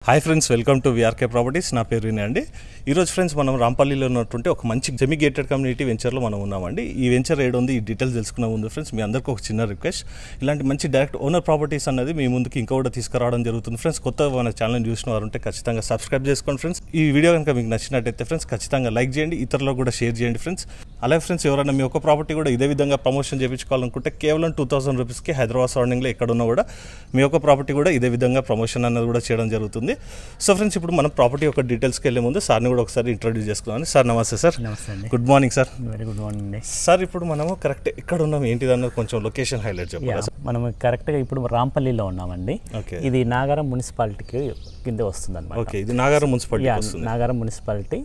Hi friends, welcome to VRK properties. నా పేరు వినయ్ అండి. ఈరోజు ఫ్రెండ్స్ మనం రాంపల్లిలో ఉన్నటువంటి ఒక మంచి సెమీ గేటెడ్ కమ్యూనిటీ వెంచర్లో మనం ఉన్నామండి. ఈ వెంచర్ ఏడుంది, ఈ డీటెయిల్స్ తెలుసుకున్న ముందు ఫ్రెండ్స్ మీ అందరికీ ఒక చిన్న రిక్వెస్ట్, ఇలాంటి మంచి డైరెక్ట్ ఓనర్ ప్రాపర్టీస్ అనేది మీ ముందుకి ఇంకా కూడా తీసుకురావడం జరుగుతుంది ఫ్రెండ్స్. కొత్త మన ఛానల్ చూసిన వారు ఉంటే ఖచ్చితంగా సబ్స్క్రైబ్ చేసుకోండి ఫ్రెండ్స్. ఈ వీడియో కనుక మీకు నచ్చినట్టయితే ఫ్రెండ్స్ ఖచ్చితంగా లైక్ చేయండి, ఇతరులకు కూడా షేర్ చేయండి ఫ్రెండ్స్. అలాగే ఫ్రెండ్స్, ఎవరైనా మీ ఒక ప్రాపర్టీ కూడా ఇదే విధంగా ప్రమోషన్ చేయించుకోవాలనుకుంటే కేవలం 2000 రూపీస్కి హైదరాబాద్ సరౌండింగ్లో ఎక్కడున్నా కూడా మీ యొక్క ప్రాపర్టీ కూడా ఇదే విధంగా ప్రమోషన్ అనేది కూడా చేయడం జరుగుతుంది. సో ఫ్రెండ్స్, ఇప్పుడు మనం ప్రాపర్టీ యొక్క డీటెయిల్స్కి వెళ్ళే ముందు సార్ని కూడా ఒకసారి ఇంట్రొడ్యూస్ చేసుకున్నాను. సార్ నమస్తే సార్. నమస్తే అండి. Good morning sir. Very good morning అండి. సార్, ఇప్పుడు మనము కరెక్ట్ ఎక్కడ ఉన్నాం ఏంటిది అన్నది కొంచెం లొకేషన్ హైలైట్ చెప్పాలి. మనం కరెక్ట్గా ఇప్పుడు రాంపల్లిలో ఉన్నామండి. ఇది నాగారం మున్సిపాలిటీకి కింద వస్తుంది అనమాట. ఓకే, ఇది నాగారం మున్సిపాలిటీ వస్తుంది. నాగారం మున్సిపాలిటీ,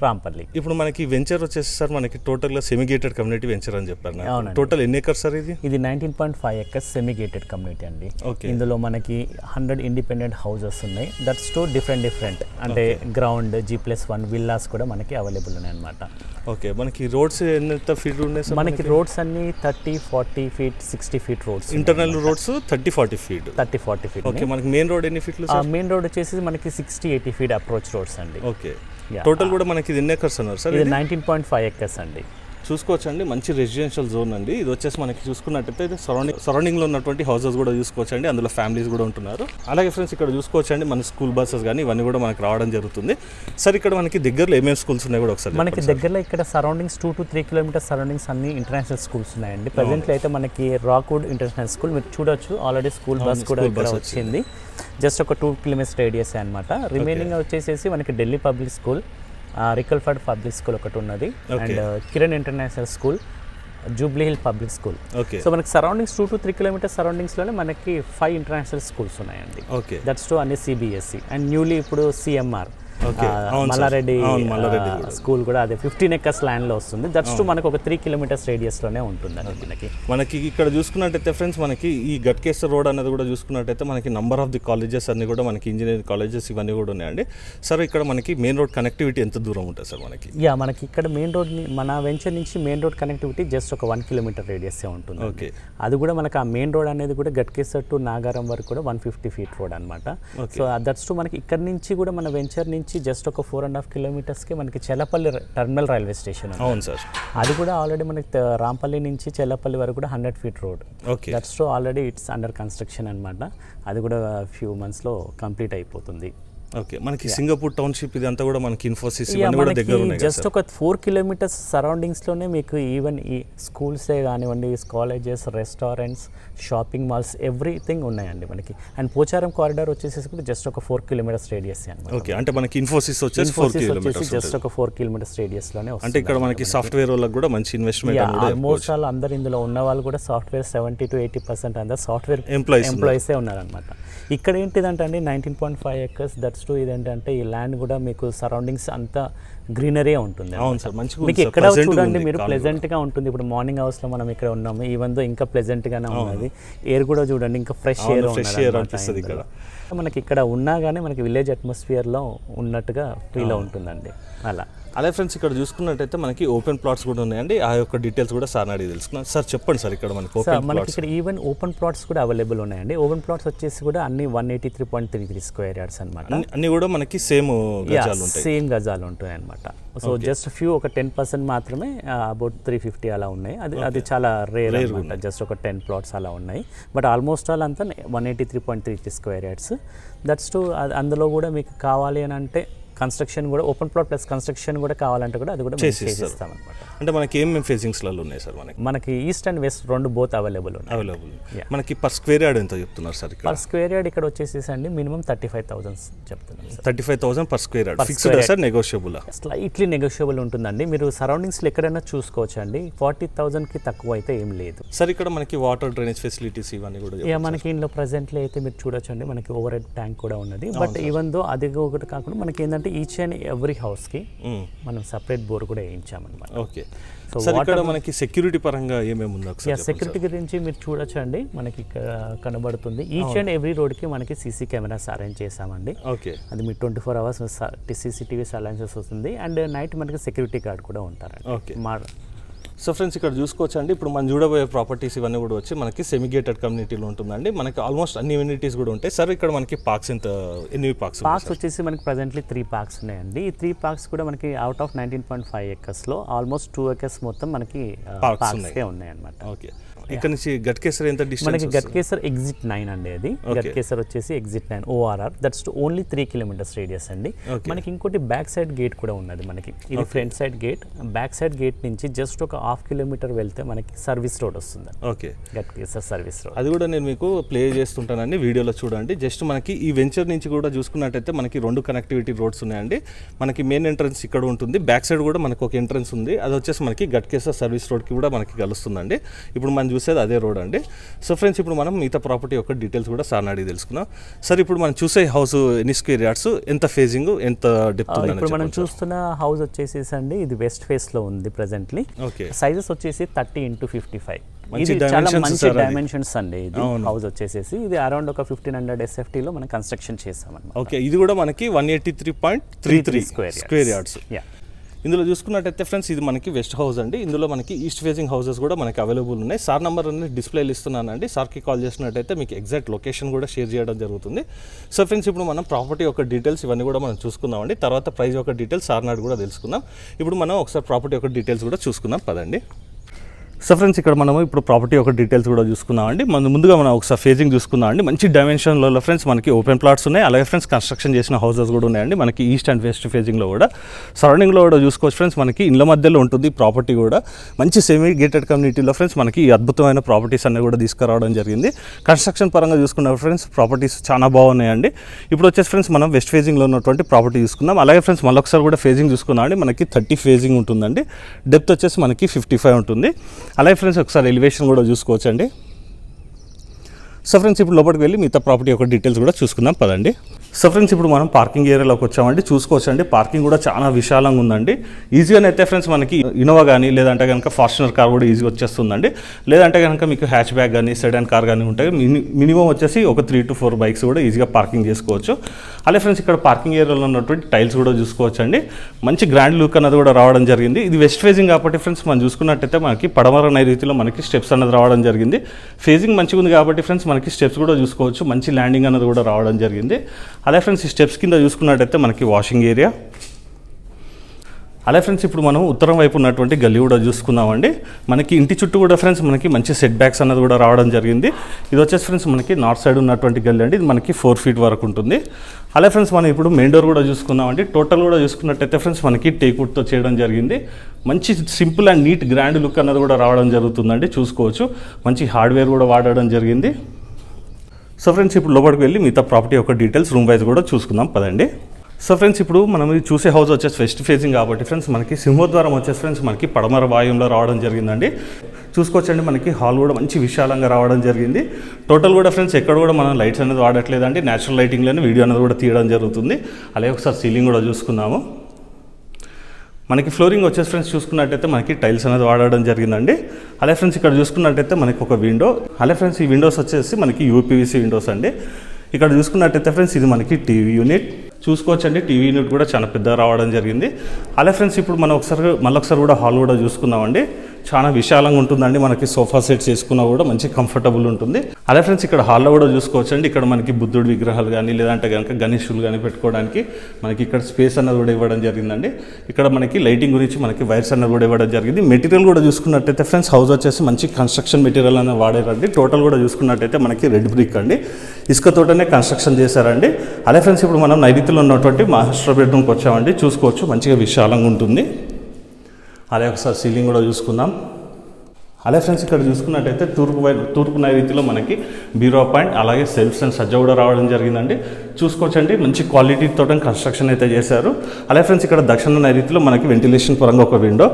రాంపల్లి. ఇప్పుడు మనకి వెంచర్ వచ్చేసి సార్ మనకి టోటల్గా సెమీ గేటెడ్ కమ్యూనిటీ వెంచర్ అని చెప్పారు. టోటల్ ఎన్ని ఎకర్స్ సార్ ఇది? ఇది 19.5 acres సెమీ గేటెడ్ కమ్యూనిటీ అండి. ఓకే, ఇందులో మనకి 100 ఇండిపెండెంట్ హౌసెస్ ఉన్నాయి. దట్స్ టు డిఫరెంట్ అంటే గ్రౌండ్ G+1 విల్లాస్ కూడా మనకి అవైలబుల్ ఉన్నాయి అనమాట. ఓకే, మనకి రోడ్స్ ఎంత ఫీట్ ఉన్నాయి సార్? మనకి రోడ్స్ అన్ని 30-40 feet 60 feet roads. Internal roads 30-40 feet. 30-40 feet. Okay, మనకి మెయిన్ రోడ్ ఎన్ని ఫీట్లు? మెయిన్ రోడ్ వచ్చేసి మనకి 60-80 feet అప్రోచ్ రోడ్స్ అండి. ఓకే, టోటల్ కూడా మనకి ఇది ఎన్ని ఎకర్స్ అన్నారు సార్? ఇది 19.5 acres అండి. చూసుకోవచ్చు అండి, మంచి రెసిడెన్షియల్ జోన్ అండి. ఇది వచ్చేసి మనకి చూసుకున్నట్టయితే ఇది సరౌండింగ్లో ఉన్నటువంటి హౌసెస్ కూడా చూసుకోవచ్చు అండి. అందులో ఫ్యామిలీస్ కూడా ఉంటున్నారు. అలాగే ఫ్రెండ్స్, ఇక్కడ చూసుకోవచ్చు అండి మన స్కూల్ బస్సెస్ కానీ ఇవన్నీ కూడా మనకి రావడం జరుగుతుంది. సార్, ఇక్కడ మనకి దగ్గరలో ఏమేమి స్కూల్స్ ఉన్నాయి కూడా ఒకసారి మనకి దగ్గరలో ఇక్కడ సరౌండింగ్స్ 2 to 3 kilometers సరౌండింగ్స్ అన్ని ఇంటర్నేషనల్ స్కూల్స్ ఉన్నాయండి. ప్రజెంట్లో అయితే మనకి రాక్వుడ్ ఇంటర్నేషనల్ స్కూల్ మీరు చూడొచ్చు, ఆల్రెడీ స్కూల్ బస్ కూడా ఇక్కడ వచ్చింది. జస్ట్ ఒక 2 kilometers రేడియస్ అనమాట. రిమైనింగ్ వచ్చేసేసి మనకి ఢిల్లీ పబ్లిక్ స్కూల్, రికల్ఫర్డ్ పబ్లిక్ స్కూల్ ఒకటి ఉన్నది, and Kiran international school, Jubilee Hill public school. So మనకి సరౌండింగ్స్ 2 to 3 kilometers సరౌండింగ్స్లోనే మనకి 5 ఇంటర్నేషనల్ స్కూల్స్ ఉన్నాయండి. దట్స్ టు అన్ని CBSE అండ్ న్యూలీ ఇప్పుడు CMR మల్లారెడ్డి స్కూల్ కూడా అదే 15 acres ల్యాండ్ లో వస్తుంది. దట్స్ టు మనకు ఒక 3 kilometers రేడియస్ లోనే ఉంటుంది. మనకి ఇక్కడ చూసుకున్నట్టయితే ఫ్రెండ్స్, మనకి ఈ గట్కేశ్వర్ రోడ్ అనేది కూడా చూసుకున్నట్టయితే మనకి నంబర్ ఆఫ్ ది కాలేజెస్ అన్ని కూడా మనకి ఇంజనీరింగ్ కాలేజెస్ ఇవన్నీ కూడా ఉన్నాయండి. సార్, ఇక్కడ మనకి మెయిన్ రోడ్ కనెక్టివిటీ ఎంత దూరం ఉంటుంది సార్ మనకి? మనకి ఇక్కడ మెయిన్ రోడ్ మన వెంచర్ నుంచి మెయిన్ రోడ్ కనెక్టివిటీ జస్ట్ ఒక 1 kilometer రేడియస్ ఉంటుంది. ఓకే, అది కూడా మనకి ఆ మెయిన్ రోడ్ అనేది కూడా గట్కేశ్వర్ టు నాగారం వరకు కూడా 150 feet రోడ్ అనమాట. సో దట్స్ టు మనకి ఇక్కడ నుంచి కూడా మన వెంచర్ నుంచి జస్ట్ ఒక 4.5 kilometers కి మనకి చెల్లపల్లి టర్మినల్ రైల్వే స్టేషన్. అవును సార్, అది కూడా ఆల్రెడీ మనకి రాంపల్లి నుంచి చెల్లపల్లి వరకు కూడా 100 feet road. That's so already it's under construction అనమాట. అది కూడా ఫ్యూ మంత్స్లో కంప్లీట్ అయిపోతుంది. ఓకే, మనకి సింగపూర్ టౌన్షిప్ ఇదంతా కూడా మనకి ఇన్ఫోసిస్ ఇవన్నీ కూడా దగ్గర ఉన్నాయి. జస్ట్ ఒక 4 kilometers సరౌండింగ్స్లోనే మీకు ఈవెన్ ఈ స్కూల్సే కానివ్వండి, colleges, restaurants, shopping malls everything ఉన్నాయండి మనకి. అండ్ పోచారం కారిడార్ వచ్చేసి కూడా జస్ట్ ఒక 4 kilometers రేడియస్ అనమాట. ఓకే, అంటే మనకి ఇన్ఫోసిస్ వచ్చేసి 4 kilometers జస్ట్ ఒక 4 kilometers రేడియస్లోనే వస్తుంది. అంటే ఇక్కడ మనకి సాఫ్ట్వేర్ వాళ్ళకి కూడా మంచి ఇన్వెస్ట్మెంట్. ఆల్మోస్ట్ వాళ్ళు అందరు ఇందులో ఉన్న వాళ్ళు కూడా సాఫ్ట్వేర్ 70 to 80% అందరు సాఫ్ట్వేర్ ఎంప్లాయీసే ఉన్నారనమాట. ఇక్కడ ఏంటిదంటే అండి 19.5 acres దట్స్ టు ఇదేంటంటే ఈ ల్యాండ్ కూడా మీకు సరౌండింగ్స్ అంతా గ్రీనరీ ఉంటుంది. అవును సార్, మంచిగా మీకు ఎక్కడ చూడండి మీరు ప్లెజెంట్ గా ఉంటుంది. ఇప్పుడు మార్నింగ్ అవర్స్ లో మనం ఇక్కడ ఉన్నాము, ఈవెన్ దో ఇంకా ప్లెజెంట్ గానే ఉన్నది. ఎయిర్ కూడా చూడండి ఇంకా ఫ్రెష్ ఎయిర్ అనిపిస్తుంది ఇక్కడ. మనకి ఇక్కడ ఉన్నా కానీ మనకి విలేజ్ అట్మాస్ఫియర్ లో ఉన్నట్టుగా ఫీల్ ఉంటుందండి. అలాగే ఫ్రెండ్స్, ఇక్కడ చూసుకున్నట్టయితే మనకి ఓపెన్ ప్లాట్స్ కూడా ఉన్నాయండి. ఆ యొక్క డీటెయిల్స్ కూడా సార్ అడిగి తెలుసుకున్నాను. సార్ చెప్పండి సార్, ఇక్కడ మనకి ఇక్కడ ఈవెన్ ఓపెన్ ప్లాట్స్ కూడా అవైలబుల్ ఉన్నాయండి. ఓపెన్ ప్లాట్స్ వచ్చేసి కూడా అన్ని 183.33 square yards అనమాట. అన్ని కూడా మనకి సేమ్ గజాలు ఉంటాయి అనమాట. సో జస్ట్ ఫ్యూ ఒక 10% మాత్రమే అబౌట్ 350 అలా ఉన్నాయి. అది చాలా రేర్ అనమాట. జస్ట్ ఒక 10 plots అలా ఉన్నాయి. బట్ ఆల్మోస్ట్ ఆల్ అంతా 183.33 square yards. దట్స్ టు అందులో కూడా మీకు కావాలి అని అంటే కన్స్ట్రక్షన్ కూడా ఓపెన్ ప్లాట్ ప్లస్ కన్స్ట్రక్షన్ కూడా కావాలంటే కూడా అది కూడా చేసేస్తాం అనమాట. అంటే మనకి ఏమేమి ఫేజింగ్స్లలో ఉన్నాయి సార్? మనకి ఈస్ట్ అండ్ వెస్ట్ రెండు బోత్ అవైలబుల్. మనకి పర్ స్క్వేర్ యార్డ్ ఎంత చెప్తున్నారు సార్? పర్ స్క్వేర్ యార్డ్ ఇక్కడ వచ్చేసి అండి మినిమం 35,000 చెప్తున్నాను. 35,000 per square yard. Fixed sir, negotiable? Slightly negotiable ఉంటుందండి. మీరు సరౌండింగ్స్లో ఎక్కడైనా చూసుకోవచ్చు అండి. 40,000కి తక్కువ అయితే ఏం లేదు సార్. ఇక్కడ మనకి వాటర్ డ్రైనేజ్ ఫెసిలిటీస్ ఇవన్నీ కూడా మనకి ఇంట్లో ప్రజెంట్లీ అయితే మీరు చూడొచ్చు అండి. మనకి ఓవర్ హెడ్ ట్యాంక్ కూడా ఉన్నది. బట్ ఈవెన్ దో అది ఒకటి కాకుండా మనకి ఏంటంటే ఈచ్ అండ్ ఎవ్రీ హౌస్ కి మనం సపరేట్ బోర్ కూడా వేయించామన్నమాట. ఓకే, సో ఇక్కడ మనకి సెక్యూరిటీ పరంగా ఏమేమి ఉందో సెక్యూరిటీ గురించి మీరు చూడొచ్చు అండి. మనకి ఇక్కడ కనబడుతుంది ఈచ్ అండ్ ఎవ్రీ రోడ్ కి మనకి CC కెమెరాస్ అరేంజ్ చేసామండి. ఓకే, అది మీ 24 hours CCTV అలయన్సెస్ వస్తుంది. అండ్ నైట్ మనకి సెక్యూరిటీ గార్డ్ కూడా ఉంటారు. ఓకే, సో ఫ్రెండ్స్ ఇక్కడ చూసుకోవచ్చండి, ఇప్పుడు మనం చూడబోయే ప్రాపర్టీస్ ఇవన్నీ కూడా వచ్చి మనకి సెమీ గేటెడ్ కమ్యూనిటీలో ఉంటుందండి. మనకి ఆల్మోస్ట్ అన్ని అమ్యూనిటీస్ కూడా ఉంటాయి. సార్ ఇక్కడ మనకి పార్క్స్ ఎన్ని పార్క్స్ వచ్చేసి మనకి ప్రజెంట్లీ 3 పార్క్స్ ఉన్నాయండి. ఈ 3 పార్క్స్ కూడా మనకి out of 19.5 acres almost 2 acres మొత్తం మనకి పార్క్స్ ఉన్నాయి అన్నమాట. ఓకే, ఇక్కడ నుంచి గట్కేసర్ ఎంత డిస్టెన్స్? మనకి గట్కేసర్ ఎగ్జిట్ 9 అండి. అది గట్కేసర్ వచ్చేసి exit 9 ORR, that's only 3 kilometers radius అండి. మనకి ఇంకోటి బ్యాక్ సైడ్ గేట్ కూడా ఉన్నది మనకి. ఇది front side gate. Back side gate నుంచి జస్ట్ ఒక 1/2 kilometer వెళ్తే మనకి సర్వీస్ రోడ్ వస్తుంది. Okay, Ghatkesar service road. అది కూడా నేను మీకు ప్లే చేస్తుంటానండి, వీడియోలో చూడండి. జస్ట్ మనకి ఈ వెంచర్ నుంచి కూడా చూసుకున్నట్టయితే మనకి 2 కనెక్టివిటీ రోడ్స్ ఉన్నాయండి. మనకి మెయిన్ ఎంట్రన్స్ ఇక్కడ ఉంటుంది, బ్యాక్ సైడ్ కూడా మనకి ఒక ఎంట్రన్స్ ఉంది. అది వచ్చేసి మనకి గట్కేసర్ సర్వీస్ రోడ్కి కూడా మనకి కలుస్తుందండి. ఇప్పుడు మనం చూసేది అదే రోడ్ అండి. సో ఫ్రెండ్స్ ఇప్పుడు మనం మిగతా ప్రాపర్టీ యొక్క డీటెయిల్స్ కూడా సార్ అడిగి తెలుసుకుందాం. సార్ ఇప్పుడు మనం చూసే హౌస్ ఎన్ని స్క్వేర్ యార్డ్స్, ఎంత ఫేజింగ్, ఎంత డెప్త్ ఉంది? ఇప్పుడు మనం చూస్తున్న హౌస్ వచ్చేసి అండి ఇది వెస్ట్ ఫేస్ లో ఉంది ప్రెజెంట్లీ. ఓకే, సైజెస్ వచ్చేసి 30x55. ఇది చాలా మంచి డైమెన్షన్స్ అండి. ఇది హౌస్ వచ్చేసి ఇది అరౌండ్ ఒక 1500 SFT లో మనం కన్స్ట్రక్షన్ చేసాం అన్నమాట. ఓకే, ఇది కూడా మనకి 183.33 స్క్వేర్ యార్డ్స్. ఇందులో చూసుకున్నట్టయితే ఫ్రెండ్స్ ఇది మనకి వెస్ట్ హౌస్ అండి. ఇందులో మనకి ఈస్ట్ ఫేసింగ్ హౌసెస్ కూడా మనకి అవైలబుల్ ఉన్నాయి. సార్ నెంబర్ అనేది డిస్ప్లేలు ఇస్తున్నానండి. సార్కి కాల్ చేసినట్టయితే మీకు ఎగ్జాక్ట్ లొకేషన్ కూడా షేర్ చేయడం జరుగుతుంది. సో ఫ్రెండ్స్ ఇప్పుడు మనం ప్రాపర్టీ యొక్క డీటెయిల్స్ ఇవన్నీ కూడా మనం చూసుకుందామండి. తర్వాత ప్రైస్ యొక్క డీటెయిల్స్ సార్ నాడు కూడా తెలుసుకుందాం. ఇప్పుడు మనం ఒకసారి ప్రాపర్టీ యొక్క డీటెయిల్స్ కూడా చూసుకుందాం పదండి. సో ఫ్రెండ్స్ ఇక్కడ మనము ఇప్పుడు ప్రాపర్టీ యొక్క డీటెయిల్స్ కూడా చూసుకుందామండి. ముందుగా మనం ఒకసారి ఫేజింగ్ చూసుకుందామండి. మంచి డైమెన్షన్లో ఫ్రెండ్స్ మనకి ఓపెన్ ప్లాట్స్ ఉన్నాయి. అలాగే ఫ్రెండ్స్ కన్స్ట్రక్షన్ చేసిన హౌసెస్ కూడా ఉన్నాయండి మనకి ఈస్ట్ అండ్ వెస్ట్ ఫేజింగ్లో కూడా. సరౌండింగ్లో కూడా చూసుకోవచ్చు ఫ్రెండ్స్, మనకి ఇళ్ళ మధ్యలో ఉంటుంది ప్రాపర్టీ కూడా. మంచి సెమీ గేటెడ్ కమ్యూనిటీలో ఫ్రెండ్స్ మనకి ఈ అద్భుతమైన ప్రాపర్టీస్ అన్నీ కూడా తీసుకురావడం జరిగింది. కన్స్ట్రక్షన్ పరంగా చూసుకున్న ఫ్రెండ్స్ ప్రాపర్టీస్ చాలా బాగున్నాయండి. ఇప్పుడు వచ్చేసి ఫ్రెండ్స్ మనం వెస్ట్ ఫేజింగ్లో ఉన్నటువంటి ప్రాపర్టీ చూసుకుందాం. అలాగే ఫ్రెండ్స్ మళ్ళొకసారి కూడా ఫేజింగ్ చూసుకుందామండి. మనకి 30 ఫేజింగ్ ఉంటుందండి. డెప్త్ వచ్చేసి మనకి 55 ఉంటుంది. అలాగే ఫ్రెండ్స్ ఒకసారి ఎలివేషన్ కూడా చూసుకోవచ్చండి. సో ఫ్రెండ్స్ ఇప్పుడు లోపలికి వెళ్ళి మిగతా ప్రాపర్టీ యొక్క డీటెయిల్స్ కూడా చూసుకుందాం పదండి. సో ఫ్రెండ్స్ ఇప్పుడు మనం పార్కింగ్ ఏరియాలోకి వచ్చామండి. చూసుకోవచ్చండి పార్కింగ్ కూడా చాలా విశాలంగా ఉందండి. ఈజీగానే అయితే ఫ్రెండ్స్ మనకి ఇన్నోవా కానీ లేదంటే కనుక ఫార్చునర్ కార్ కూడా ఈజీగా వచ్చేస్తుందండి. లేదంటే కనుక మీకు హ్యాచ్ బ్యాక్ కానీ సెడాన్ కార్ కానీ ఉంటాయి. మినిమం వచ్చేసి ఒక 3 to 4 బైక్స్ కూడా ఈజీగా పార్కింగ్ చేసుకోవచ్చు. అలాగే ఫ్రెండ్స్ ఇక్కడ పార్కింగ్ ఏరియాలో ఉన్నటువంటి టైల్స్ కూడా చూసుకోవచ్చండి. మంచి గ్రాండ్ లుక్ అన్నది కూడా రావడం జరిగింది. ఇది వెస్ట్ ఫేజింగ్ కాబట్టి ఫ్రెండ్స్ మనం చూసుకున్నట్టయితే మనకి పడమర నైరుతిలో మనకి స్టెప్స్ అన్నది రావడం జరిగింది. ఫేజింగ్ మంచిగా ఉంది కాబట్టి ఫ్రెండ్స్ మనకి స్టెప్స్ కూడా చూసుకోవచ్చు. మంచి ల్యాండింగ్ అన్నది కూడా రావడం జరిగింది. అలాగే ఫ్రెండ్స్ ఈ స్టెప్స్ కింద చూసుకున్నట్టయితే మనకి వాషింగ్ ఏరియా. అలాగే ఫ్రెండ్స్ ఇప్పుడు మనం ఉత్తరం వైపు ఉన్నటువంటి గల్లీ కూడా చూసుకుందామండి. మనకి ఇంటి చుట్టూ కూడా ఫ్రెండ్స్ మనకి మంచి సెట్ బ్యాక్స్ అన్నది కూడా రావడం జరిగింది. ఇది వచ్చేసి ఫ్రెండ్స్ మనకి నార్త్ సైడ్ ఉన్నటువంటి గల్లీ అండి. ఇది మనకి 4 feet వరకు ఉంటుంది. అలాగే ఫ్రెండ్స్ మనం ఇప్పుడు మెయిన్ డోర్ కూడా చూసుకుందామండి. టోటల్ కూడా చూసుకున్నట్టయితే ఫ్రెండ్స్ మనకి టేక్వుడ్తో చేయడం జరిగింది. మంచి simple and neat grand look అన్నది కూడా రావడం జరుగుతుందండి. చూసుకోవచ్చు మంచి హార్డ్వేర్ కూడా వాడడం జరిగింది. సో ఫ్రెండ్స్ ఇప్పుడు లోపలికి వెళ్ళి మిగతా ప్రాపర్టీ యొక్క డీటెయిల్స్ రూమ్ వైజ్ కూడా చూసుకుందాం పదండి. సో ఫ్రెండ్స్ ఇప్పుడు మనం చూసే హౌస్ వచ్చేసి వెస్ట్ ఫేసింగ్ కాబట్టి ఫ్రెండ్స్ మనకి సింహద్వారం వచ్చేసి ఫ్రెండ్స్ మనకి పడమర వాయువులో రావడం జరిగిందండి. చూసుకోవచ్చండి మనకి హాల్ కూడా మంచి విశాలంగా రావడం జరిగింది. టోటల్ కూడా ఫ్రెండ్స్ ఎక్కడ కూడా మనం లైట్స్ అనేది వాడట్లేదండి. న్యాచురల్ లైటింగ్లోనే వీడియో అనేది కూడా తీయడం జరుగుతుంది. అలాగే ఒకసారి సీలింగ్ కూడా చూసుకుందాము. మనకి ఫ్లోరింగ్ వచ్చేసి ఫ్రెండ్స్ చూసుకున్నట్టయితే మనకి టైల్స్ అనేది వాడడం జరిగిందండి. అలాగే ఫ్రెండ్స్ ఇక్కడ చూసుకున్నట్టయితే మనకి ఒక విండో. అలాగే ఫ్రెండ్స్ ఈ విండోస్ వచ్చేసి మనకి UPVC విండోస్ అండి. ఇక్కడ చూసుకున్నట్టయితే ఫ్రెండ్స్ ఇది మనకి టీవీ యూనిట్. చూసుకోవచ్చండి టీవీ యూనిట్ కూడా చాలా పెద్దగా రావడం జరిగింది. అలాగే ఫ్రెండ్స్ ఇప్పుడు మనం మళ్ళొకసారి కూడా హాల్ కూడా చూసుకుందామండి. చాలా విశాలంగా ఉంటుందండి. మనకి సోఫా సెట్స్ వేసుకున్నా కూడా మంచి కంఫర్టబుల్ ఉంటుంది. అలాగే ఫ్రెండ్స్ ఇక్కడ హాల్లో కూడా చూసుకోవచ్చండి. ఇక్కడ మనకి బుద్ధుడి విగ్రహాలు కానీ లేదంటే కనుక గణేశులు కానీ పెట్టుకోవడానికి మనకి ఇక్కడ స్పేస్ అన్నది కూడా ఇవ్వడం జరిగిందండి. ఇక్కడ మనకి లైటింగ్ గురించి మనకి వైర్స్ అన్నది కూడా ఇవ్వడం జరిగింది. మెటీరియల్ కూడా చూసుకున్నట్టయితే ఫ్రెండ్స్ హౌస్ వచ్చేసి మంచి కన్స్ట్రక్షన్ మెటీరియల్ అనేది వాడారండి. టోటల్ కూడా చూసుకున్నట్టయితే మనకి రెడ్ బ్రిక్ అండి, ఇసుకతోటనే కన్స్ట్రక్షన్ చేశారండి. అలాగే ఫ్రెండ్స్ ఇప్పుడు మనం నైరుతిలో ఉన్నటువంటి మాస్టర్ బెడ్రూమ్కి వచ్చామండి. చూసుకోవచ్చు మంచిగా విశాలంగా ఉంటుంది. అలాగే ఒకసారి సీలింగ్ కూడా చూసుకుందాం. అలాగే ఫ్రెండ్స్ ఇక్కడ చూసుకున్నట్టయితే తూర్పు నైరుతిలో మనకి బీరో పాయింట్ అలాగే సెల్ఫ్స్ అండ్ సజ్జ కూడా రావడం జరిగిందండి. చూసుకోవచ్చండి మంచి క్వాలిటీతో కన్స్ట్రక్షన్ అయితే చేశారు. అలాగే ఫ్రెండ్స్ ఇక్కడ దక్షిణ నైరుతిలో మనకి వెంటిలేషన్ పరంగా ఒక విండో.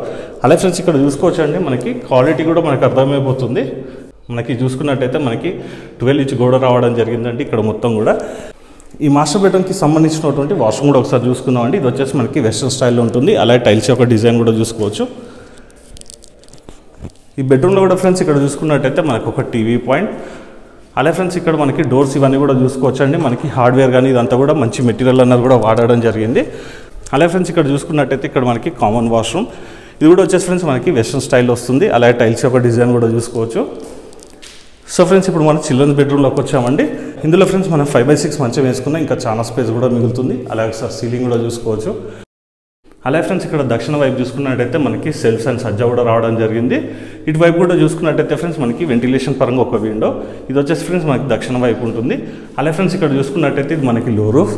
అలాగే ఫ్రెండ్స్ ఇక్కడ చూసుకోవచ్చండి మనకి క్వాలిటీ కూడా మనకు అర్థమైపోతుంది. మనకి చూసుకున్నట్టయితే మనకి 12 inch గోడ రావడం జరిగిందండి ఇక్కడ మొత్తం కూడా. ఈ మాస్టర్ బెడ్రూమ్కి సంబంధించినటువంటి వాష్రూమ్ కూడా ఒకసారి చూసుకుందామండి. ఇది వచ్చేసి మనకి వెస్ట్రన్ స్టైల్లో ఉంటుంది. అలాగే టైల్స్ యొక్క డిజైన్ కూడా చూసుకోవచ్చు. ఈ బెడ్రూమ్లో కూడా ఫ్రెండ్స్ ఇక్కడ చూసుకున్నట్టయితే మనకు ఒక టీవీ పాయింట్. అలాగే ఫ్రెండ్స్ ఇక్కడ మనకి డోర్స్ ఇవన్నీ కూడా చూసుకోవచ్చండి. మనకి హార్డ్వేర్ కానీ ఇదంతా కూడా మంచి మెటీరియల్ అన్నది కూడా వాడడం జరిగింది. అలాగే ఫ్రెండ్స్ ఇక్కడ చూసుకున్నట్టయితే ఇక్కడ మనకి కామన్ వాష్రూమ్. ఇది కూడా వచ్చేసి ఫ్రెండ్స్ మనకి వెస్ట్రన్ స్టైల్ వస్తుంది, అలాగే టైల్స్ యొక్క డిజైన్ కూడా చూసుకోవచ్చు. సో ఫ్రెండ్స్ ఇప్పుడు మనం చిల్డ్రన్స్ బెడ్రూమ్లోకి వచ్చామండి. ఇందులో ఫ్రెండ్స్ మనం 5x6 మంచం వేసుకున్నాం, ఇంకా చాలా స్పేస్ కూడా మిగులుతుంది. అలాగే సార్ సీలింగ్ కూడా చూసుకోవచ్చు. అలాగే ఫ్రెండ్స్ ఇక్కడ దక్షిణ వైపు చూసుకున్నట్టయితే మనకి సెల్ఫ్స్ అండ్ సజ్జా కూడా రావడం జరిగింది. ఇటు వైపు కూడా చూసుకున్నట్టయితే ఫ్రెండ్స్ మనకి వెంటిలేషన్ పరంగా ఒక విండో, ఇది వచ్చేసి ఫ్రెండ్స్ మనకి దక్షిణ వైపు ఉంటుంది. అలాగే ఫ్రెండ్స్ ఇక్కడ చూసుకున్నట్టయితే ఇది మనకి లో రూఫ్.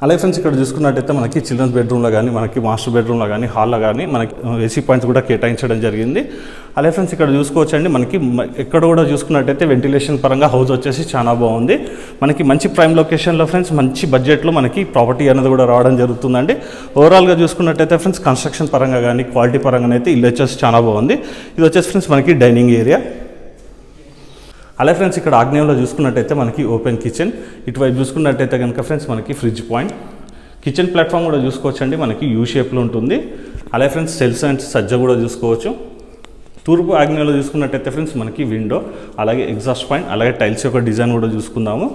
అలాగే ఫ్రెండ్స్ ఇక్కడ చూసుకున్నట్టయితే మనకి చిల్డ్రన్స్ బెడ్రూమ్లో కానీ మనకి మాస్టర్ బెడ్రూమ్లో కానీ హాల్లో కానీ మనకి ఏసీ పాయింట్స్ కూడా కేటాయించడం జరిగింది. అలాగే ఫ్రెండ్స్ ఇక్కడ చూసుకోవచ్చండి మనకి ఎక్కడ కూడా చూసుకున్నట్టయితే వెంటిలేషన్ పరంగా హౌస్ వచ్చేసి చాలా బాగుంది. మనకి మంచి ప్రైమ్ లొకేషన్లో ఫ్రెండ్స్ మంచి బడ్జెట్లో మనకి ప్రాపర్టీ అనేది కూడా రావడం జరుగుతుందండి. ఓవరాల్గా చూసుకున్నట్టయితే ఫ్రెండ్స్ కన్స్ట్రక్షన్ పరంగా కానీ క్వాలిటీ పరంగా అయితే ఇల్లు వచ్చేసి చాలా బాగుంది. ఇది వచ్చేసి ఫ్రెండ్స్ మనకి డైనింగ్ ఏరియా. అలాగే ఫ్రెండ్స్ ఇక్కడ ఆగ్నేయంలో చూసుకున్నట్టయితే మనకి ఓపెన్ కిచెన్, ఇటువైపు చూసుకున్నట్టయితే కనుక ఫ్రెండ్స్ మనకి ఫ్రిడ్జ్ పాయింట్, కిచెన్ ప్లాట్ఫామ్ కూడా చూసుకోవచ్చండి మనకి యూ షేప్లో ఉంటుంది. అలాగే ఫ్రెండ్స్ సెల్ఫ్స్ అండ్ సజ్జ కూడా చూసుకోవచ్చు. తూర్పు ఆగ్నేయంలో చూసుకున్నట్టయితే ఫ్రెండ్స్ మనకి విండో, అలాగే ఎగ్జాస్ట్ పాయింట్, అలాగే టైల్స్ యొక్క డిజైన్ కూడా చూసుకుందాము.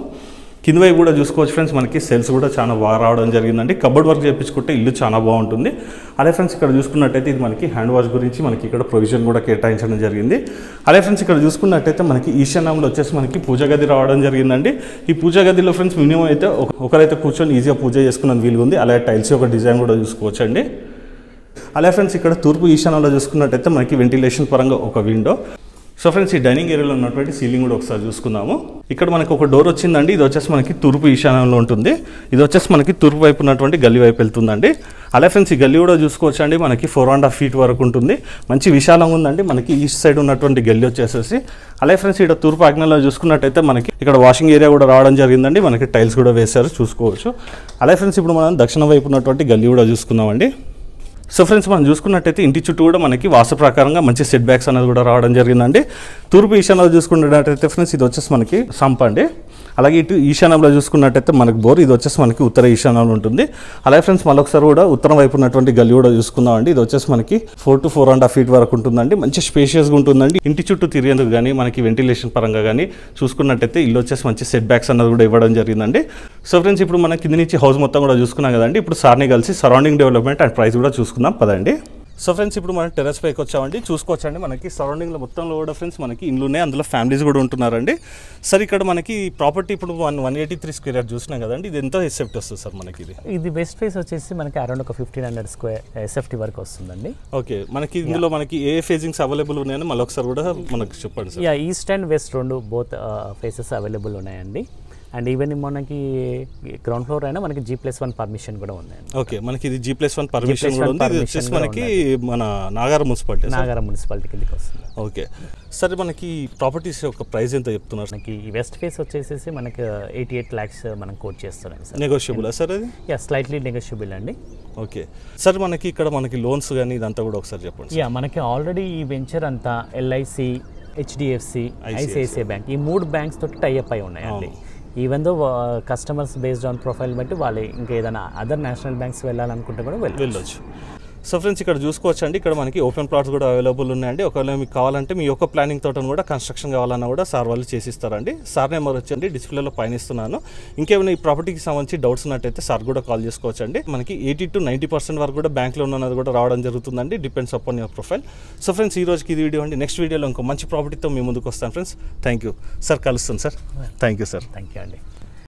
కింద వైపు కూడా చూసుకోవచ్చు ఫ్రెండ్స్ మనకి సెల్స్ కూడా చాలా బాగా రావడం జరిగిందండి. కబోర్డ్ వర్క్ చేయించుకుంటే ఇల్లు చాలా బాగుంటుంది. అలాగే ఫ్రెండ్స్ ఇక్కడ చూసుకున్నట్టయితే ఇది మనకి హ్యాండ్ వాష్ గురించి మనకి ఇక్కడ ప్రొవిజన్ కూడా కేటాయించడం జరిగింది. అలాగే ఫ్రెండ్స్ ఇక్కడ చూసుకున్నట్టయితే మనకి ఈశాన్యంలో వచ్చేసి మనకి పూజ గది రావడం జరిగిందండి. ఈ పూజ గదిలో ఫ్రెండ్స్ మినిమం అయితే ఒకరైతే కూర్చొని ఈజీగా పూజ చేసుకున్న వీలు ఉంది. అలాగే టైల్స్ యొక్క డిజైన్ కూడా చూసుకోవచ్చండి. అలాగే ఫ్రెండ్స్ ఇక్కడ తూర్పు ఈశాన్యంలో చూసుకున్నట్టయితే మనకి వెంటిలేషన్ పరంగా ఒక విండో. సో ఫ్రెండ్స్ ఈ డైనింగ్ ఏరియాలో ఉన్నటువంటి సీలింగ్ కూడా ఒకసారి చూసుకుందాము. ఇక్కడ మనకి ఒక డోర్ వచ్చిందండి, ఇది వచ్చేసి మనకి తూర్పు ఈశాన్యంలో ఉంటుంది. ఇది వచ్చేసి మనకి తూర్పు వైపు ఉన్నటువంటి గల్లీ వైపు వెళ్తుందండి. అలాగే ఫ్రెండ్స్ ఈ గల్లీ కూడా చూసుకోవచ్చు అండి, మనకి 4.5 feet వరకు ఉంటుంది. మంచి విశాలంగా ఉందండి మనకి ఈస్ట్ సైడ్ ఉన్నటువంటి గల్లీ వచ్చేసేసి. అలాగే ఫ్రెండ్స్ ఇక్కడ తూర్పు ఆగ్నేయంలో చూసుకున్నట్టయితే మనకి ఇక్కడ వాషింగ్ ఏరియా కూడా రావడం జరిగిందండి. మనకి టైల్స్ కూడా వేశారు చూసుకోవచ్చు. అలాగే ఫ్రెండ్స్ ఇప్పుడు మనం దక్షిణ వైపు ఉన్నటువంటి గల్లీ కూడా చూసుకుందామండి. సో ఫ్రెండ్స్ మనం చూసుకున్నట్టయితే ఇంటి చుట్టూ కూడా మనకి వాస్తు ప్రకారంగా మంచి సెట్ బ్యాక్స్ అనేది కూడా రావడం జరిగిందండి. తూర్పు ఈశాన్యంలో చూసుకున్నట్టయితే ఫ్రెండ్స్ ఇది వచ్చేసి మనకి సంప్ అండి. అలాగే ఇటు ఈశాన్యంలో చూసుకున్నట్టయితే మనకి బోర్, ఇది వచ్చేసి మనకి ఉత్తర ఈశాన్యంలో ఉంటుంది. అలాగే ఫ్రెండ్స్ మరొకసారి కూడా ఉత్తరం వైపు ఉన్నటువంటి గల్లీ కూడా చూసుకుందామండి. ఇది వచ్చేసి మనకి 4 to 4.5 feet వరకు ఉంటుందండి. మంచి స్పేషియస్గా ఉంటుందండి. ఇంటి చుట్టూ తిరిగేందుకు కానీ మనకి వెంటిలేషన్ పరంగా కానీ చూసుకున్నట్టయితే ఇల్లు వచ్చేసి మంచి సెట్ బ్యాక్స్ అన్నది కూడా ఇవ్వడం జరిగిందండి. సో ఫ్రెండ్స్ ఇప్పుడు మనం కింద నుంచి హౌస్ మొత్తం కూడా చూసుకున్నాం కదండి. ఇప్పుడు సార్ని కలిసి సరౌండింగ్ డెవలప్మెంట్ అండ్ ప్రైస్ కూడా చూసుకుందాం పదండి. సో ఫ్రెండ్స్ ఇప్పుడు మనం టెర్రస్ పైకి వచ్చామండి. చూసుకోవచ్చండి మనకి సరౌండింగ్లో మొత్తంలో కూడా ఫ్రెండ్స్ మనకి ఇండ్లునే, అందులో ఫ్యామిలీస్ కూడా ఉంటున్నారండి. సార్ ఇక్కడ మనకి ప్రాపర్టీ ఇప్పుడు 183 square yards చూసినాం కదండి. ఇది ఎంత ఎస్ఎఫ్టీ వస్తుంది సార్ మనకి? ఇది వెస్ట్ ఫేస్ వచ్చేసి మనకి అరౌండ్ ఒక 1500 square ఎస్ఎఫ్టీ వరకు వస్తుందండి. ఓకే, మనకి ఇందులో మనకి ఏ ఫేజింగ్స్ అవైలబుల్ ఉన్నాయని మళ్ళీ ఒకసారి కూడా మనకి చెప్పండి సార్. ఈస్ట్ అండ్ వెస్ట్ రెండు బోత్ ఫేసెస్ అవైలబుల్ ఉన్నాయండి. అండ్ ఈవెన్ మనకి గ్రౌండ్ ఫ్లోర్ అయినా మనకి G+1 పర్మిషన్ కూడా ఉందండి. ఓకే, మనకి ఇది G+1 పర్మిషన్ కూడా ఉంది. ఇది వచ్చేసి మనకి మన నాగారం మున్సిపాలిటీ కిందకి వస్తుంది. ఓకే, సరే మనకి ప్రాపర్టీస్ యొక్క ప్రైస్ ఎంత చెప్తున్నారు? మనకి వెస్ట్ ఫేస్ వచ్చేసి మనకి 88 lakhs మనం కోట్ చేస్తున్నాం సార్. నెగోషియబుల్ సార్ అది? స్లైట్లీ నెగోషియబుల్ అండి. ఓకే సార్, మనకి ఇక్కడ మనకి లోన్స్ కానీ ఇదంతా కూడా ఒకసారి చెప్పండి. మనకి ఆల్రెడీ ఈ వెంచర్ అంతా LIC, HDFC, ICICI బ్యాంక్ ఈ 3 బ్యాంక్స్ తోటి టైఅప్ అయి ఉన్నాయండి. Even though customers based on profile బట్టి వాళ్ళు ఇంకా ఏదైనా అదర్ నేషనల్ బ్యాంక్స్ వెళ్ళాలనుకుంటే కూడా వెళ్ళొచ్చు. సో ఫ్రెండ్స్ ఇక్కడ చూసుకోవచ్చు అండి, ఇక్కడ మనకి ఓపెన్ ప్లాట్స్ కూడా అవైలబుల్ ఉన్నాయండి. ఒకవేళ మీకు కావాలంటే మీ యొక్క ప్లానింగ్ తోట కూడా కన్స్ట్రక్షన్ కావాలన్నా కూడా సార్ వాళ్ళు చేసిస్తారండి. సార్ నెంబర్ వచ్చండి డిస్ప్లేలో పైన ఇస్తున్నాను. ఇంకేమైనా ఈ ప్రాపర్టీకి సంబంధించి డౌట్స్ ఉన్నట్టయితే సార్ కూడా కాల్ చేసుకోవచ్చు అండి. మనకి 80 to 90% వరకు కూడా బ్యాంక్ లోన్ అనేది కూడా రావడం జరుగుతుందండి, depends upon your profile. So friends ఈ రోజుకి ఇది వీడియో అండి. నెక్స్ట్ వీడియోలో ఇంకో మంచి ప్రాపర్టీతో మీ ముందుకు వస్తాను ఫ్రెండ్స్. థ్యాంక్ యూ సార్, కలుస్తాను sir. Thank you sir. Thank you అండి.